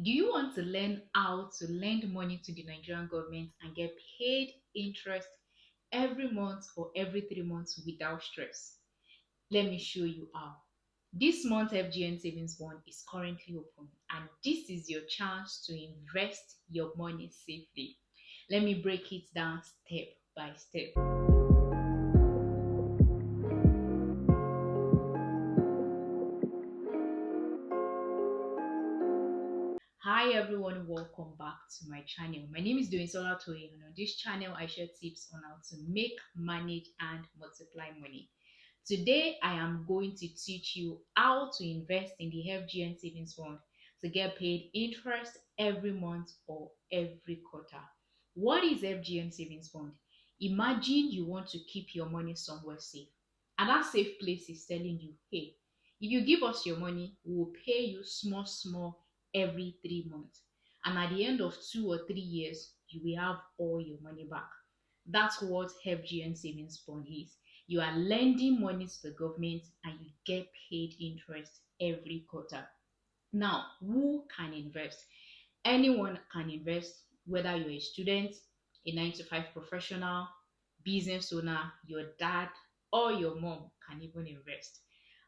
Do you want to learn how to lend money to the Nigerian government and get paid interest every month or every 3 months without stress? Let me show you how. This month FGN Savings Bond is currently open, and this is your chance to invest your money safely. Let me break it down step by step. Hi everyone, welcome back to my channel. My name is Doinsola Toyin, and on this channel I share tips on how to make, manage and multiply money. Today I am going to teach you how to invest in the FGN Savings Bond to get paid interest every month or every quarter. What is FGN Savings Bond? Imagine you want to keep your money somewhere safe, and that safe place is telling you, hey, if you give us your money, we will pay you small, small every 3 months. And at the end of 2 or 3 years, you will have all your money back. That's what FGN Savings Bond is. You are lending money to the government and you get paid interest every quarter. Now, who can invest? Anyone can invest, whether you're a student, a 9 to 5 professional, business owner, your dad, or your mom can even invest.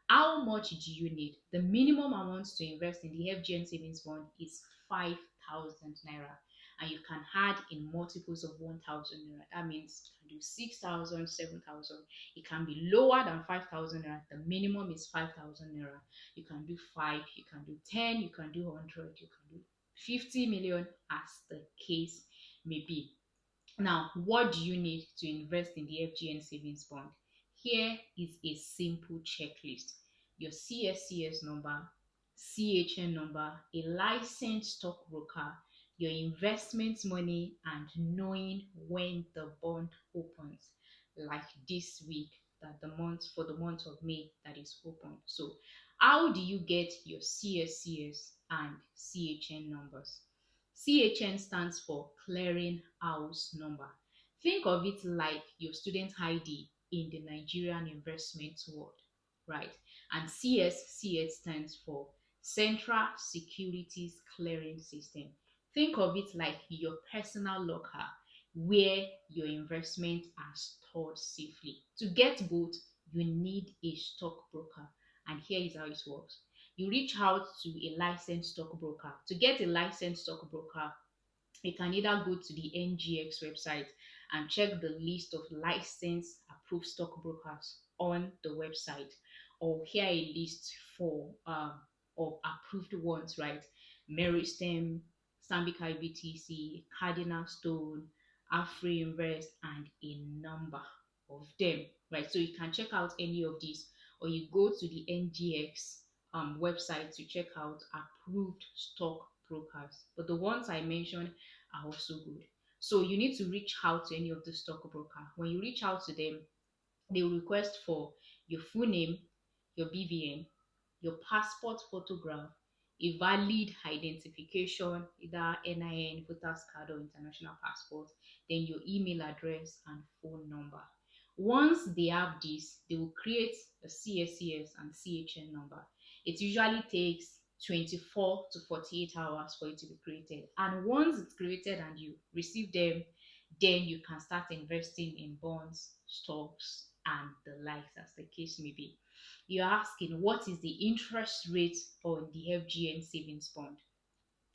How much do you need? The minimum amount to invest in the FGN Savings Bond is 5,000 naira, and you can add in multiples of 1,000 naira. That means you can do 6,000, 7,000. It can be lower than 5,000 naira. The minimum is 5,000 naira. You can do 5, you can do 10, you can do 100, you can do 50 million, as the case may be. Now, what do you need to invest in the FGN Savings Bond? Here is a simple checklist: your CSCS number, CHN number, a licensed stockbroker, your investment money, and knowing when the bond opens, like this week, that the month for the month of May that is open. So, how do you get your CSCS and CHN numbers? CHN stands for Clearing House Number. Think of it like your student ID in the Nigerian investment world, right? And CSCS stands for Central Securities Clearing System. Think of it like your personal locker where your investments are stored safely. To get both, you need a stockbroker. And here is how it works: you reach out to a licensed stockbroker. To get a licensed stockbroker, you can either go to the NGX website and check the list of licensed approved stockbrokers on the website, or here a list for of approved ones, right? Meristem, Stanbic IBTC, Cardinal Stone, Afri Invest, and a number of them, right? So you can check out any of these, or you go to the NGX website to check out approved stock brokers. But the ones I mentioned are also good. So you need to reach out to any of the stockbroker. When you reach out to them, they will request for your full name, your BVN, your passport photograph, a valid identification, either NIN, voters card, or international passport, then your email address and phone number. Once they have this, they will create a CSCS and CHN number. It usually takes 24 to 48 hours for it to be created. And once it's created and you receive them, then you can start investing in bonds, stocks, and the likes, as the case may be. You're asking, what is the interest rate on the FGN savings bond?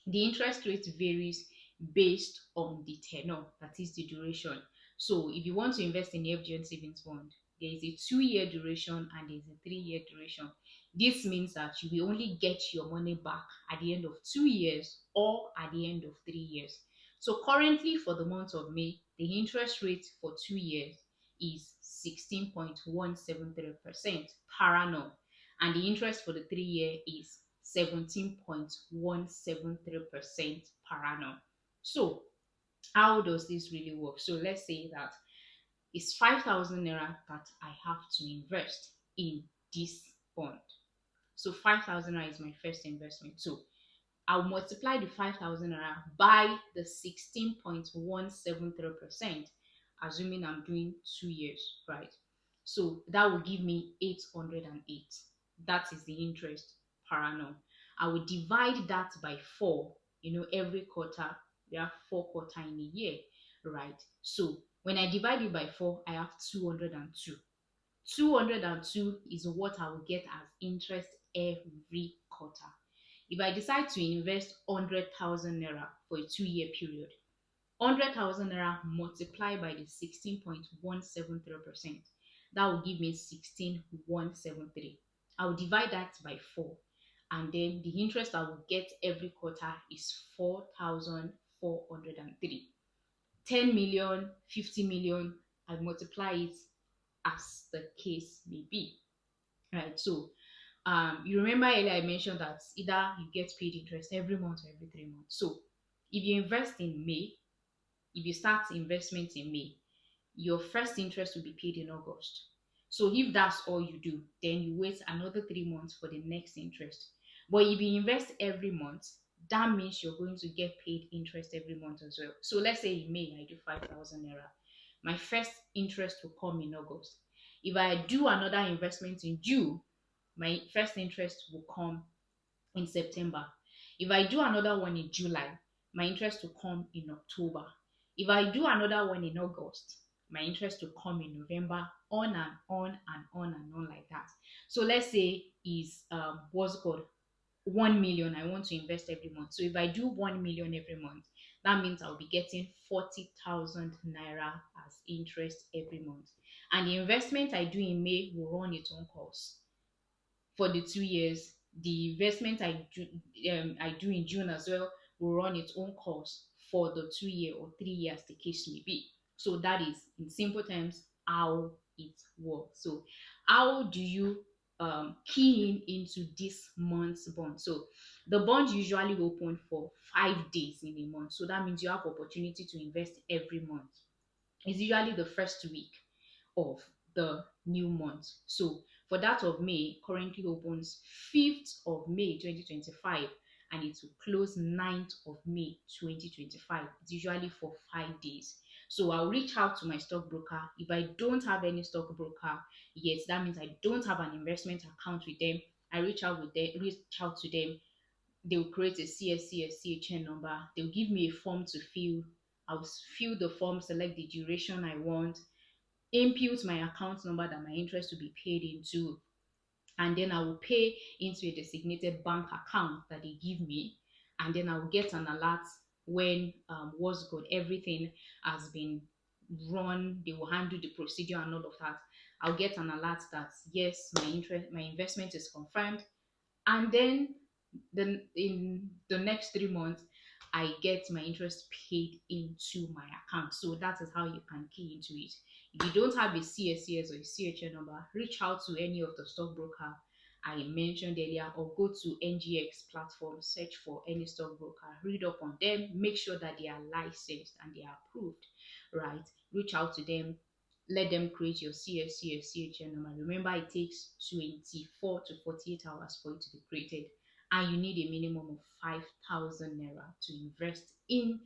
The interest rate varies based on the tenor, that is the duration. So if you want to invest in the FGN savings bond, there is a 2 year duration and there is a 3 year duration. This means that you will only get your money back at the end of 2 years or at the end of 3 years. So currently for the month of May, the interest rate for 2 years is 16.173% per annum, and the interest for the 3 year is 17.173% per annum. So, how does this really work? So, let's say that it's 5,000 naira that I have to invest in this bond. So, 5,000 naira is my first investment. So, I'll multiply the 5,000 naira by the 16.173%, assuming I'm doing 2 years, right? So that will give me 808. That is the interest per annum. I will divide that by 4 every quarter, we have 4 quarter in a year, right? So when I divide it by 4, I have 202. 202 is what I will get as interest every quarter. If I decide to invest 100,000 naira for a 2 year period, 100,000 naira multiplied by the 16.173%, that will give me 16,173. I'll divide that by 4, and then the interest I will get every quarter is 4,403. 10 million, 50 million, I multiply it as the case may be. Right. So you remember earlier I mentioned that either you get paid interest every month or every 3 months. So if you invest in May, if you start investment in May, your first interest will be paid in August. So if that's all you do, then you wait another 3 months for the next interest. But if you invest every month, that means you're going to get paid interest every month as well. So let's say in May I do 5,000 naira. My first interest will come in August. If I do another investment in June, my first interest will come in September. If I do another one in July, my interest will come in October. If I do another one in August, my interest will come in November, on and on and on and on like that. So let's say is what's it called 1 million I want to invest every month. So if I do 1 million every month, that means I'll be getting 40,000 naira as interest every month. And the investment I do in May will run its own course for the 2 years. The investment I do in June as well will run its own course for the 2 year or 3 years, the case may be. So that is, in simple terms, how it works. So how do you key in into this month's bond? So the bond usually open for 5 days in a month. So that means you have opportunity to invest every month. It's usually the first week of the new month. So for that of May, currently opens 5th of May 2025 and it will close 9th of May 2025. It's usually for 5 days. So I'll reach out to my stockbroker. If I don't have any stockbroker yet, that means I don't have an investment account with them. I reach out to them. They will create a CSCS CHN number. They'll give me a form to fill. I'll fill the form, select the duration I want, input my account number that my interest will be paid into, and then I will pay into a designated bank account that they give me, and then I will get an alert when what's good, everything has been run. They will handle the procedure and all of that. I'll get an alert that yes, my investment is confirmed, and then in the next 3 months I get my interest paid into my account. So that is how you can key into it. If you don't have a CSCS or a CHN number, reach out to any of the stockbroker I mentioned earlier, or go to NGX platform, search for any stockbroker, read up on them, make sure that they are licensed and they are approved, right? Reach out to them, let them create your CSC or CHN number. Remember, it takes 24 to 48 hours for it to be created, and you need a minimum of 5,000 naira to invest in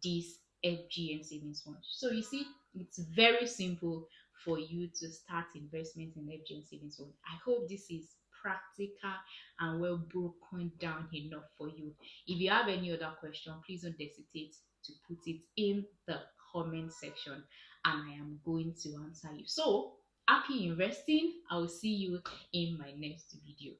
this FGN Savings Bond. So you see, it's very simple for you to start investment in FGN Savings Bond. I hope this is practical and well broken down enough for you. If you have any other question, please don't hesitate to put it in the comment section and I am going to answer you. So happy investing. I will see you in my next video.